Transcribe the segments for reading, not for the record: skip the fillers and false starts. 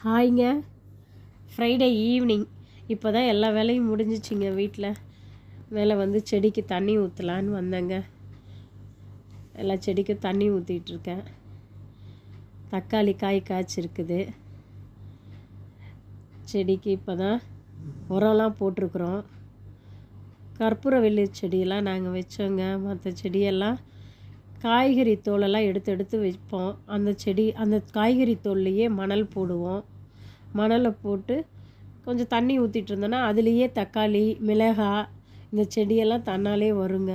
ஹாய்ங்க. Friday evening இப்போ தான் எல்லா வேலையும் முடிஞ்சிச்சிங்க. வீட்டில் மேலே வந்து செடிக்கு தண்ணி ஊற்றலான்னு வந்தேங்க. எல்லா செடிக்கும் தண்ணி ஊற்றிட்டுருக்கேன். தக்காளி காய் காய்ச்சிருக்குது. செடிக்கு இப்போ தான் உரம்லாம் போட்டிருக்குறோம். கற்பூரவள்ளி செடியெல்லாம் நாங்கள் வச்சோங்க. மற்ற செடியெல்லாம் காய்கறி தோலெல்லாம் எடுத்து வைப்போம். அந்த காய்கறி தோல்லையே மணல் போடுவோம். மணலை போட்டு கொஞ்சம் தண்ணி ஊற்றிட்டு இருந்தோன்னா அதுலேயே தக்காளி, மிளகாய் இந்த செடியெல்லாம் தன்னாலே வருங்க.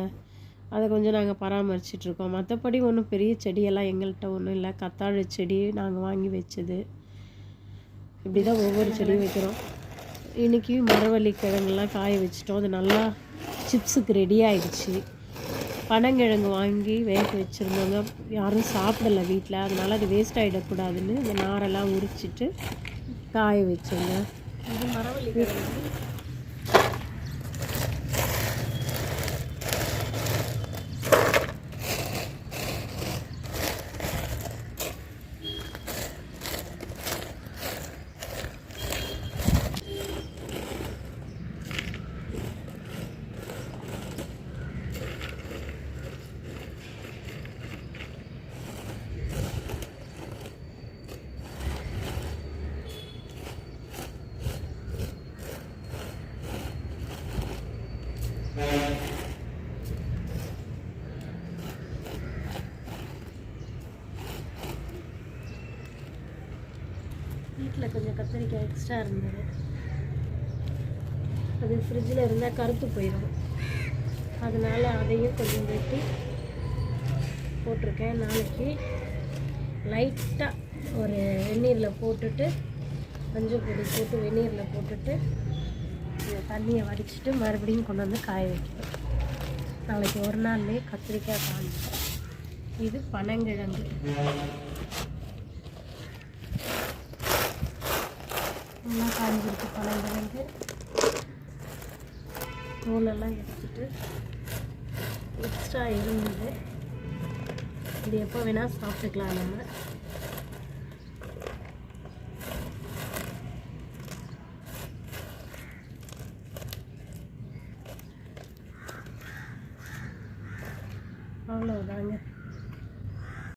அதை கொஞ்சம் நாங்கள் பராமரிச்சிட்ருக்கோம். மற்றபடி ஒன்றும் பெரிய செடியெல்லாம் எங்கள்கிட்ட ஒன்றும் இல்லை. கத்தாழை செடி நாங்கள் வாங்கி வச்சது. இப்படி தான் ஒவ்வொரு செடியும் வைக்கிறோம். இன்றைக்கி மரவள்ளி கிழங்குலாம் காய வச்சிட்டோம். அது நல்லா சிப்ஸுக்கு ரெடி ஆகிடுச்சு. பனங்கிழங்கு வாங்கி வேக வச்சுருந்தோங்க. யாரும் சாப்பிடலை வீட்டில். அதனால் அது வேஸ்ட் ஆகிடக்கூடாதுன்னு இந்த நாரெல்லாம் உரிச்சிட்டு காய வச்சோங்க. இது மரவள்ளி கிழங்கு. வீட்டில் கொஞ்சம் கத்திரிக்காய் எக்ஸ்ட்ரா இருந்தது. அது ஃப்ரிட்ஜில் இருந்தால் கருத்து போயிடும். அதனால் அதையும் கொஞ்சம் வெட்டி போட்டிருக்கேன். நாளைக்கு லைட்டாக ஒரு வெந்நீரில் போட்டுட்டு மஞ்சள் பொடி போட்டு வெந்நீரில் போட்டுட்டு இந்த தண்ணியை வடிச்சிட்டு மறுபடியும் கொண்டு வந்து காய வைக்கணும். நாளைக்கு ஒரு நாள்லேயே கத்திரிக்காய் காஞ்சிடும். இது பனங்கிழங்கு. நல்லா காஞ்சிருக்கு பனங்கிழங்கு. தோலெல்லாம் எடுத்துட்டு எக்ஸ்ட்ரா இருந்தது. இது எப்போ வேணால் சாப்பிட்டுக்கலாம் நம்ம. அவ்வளோதாங்க.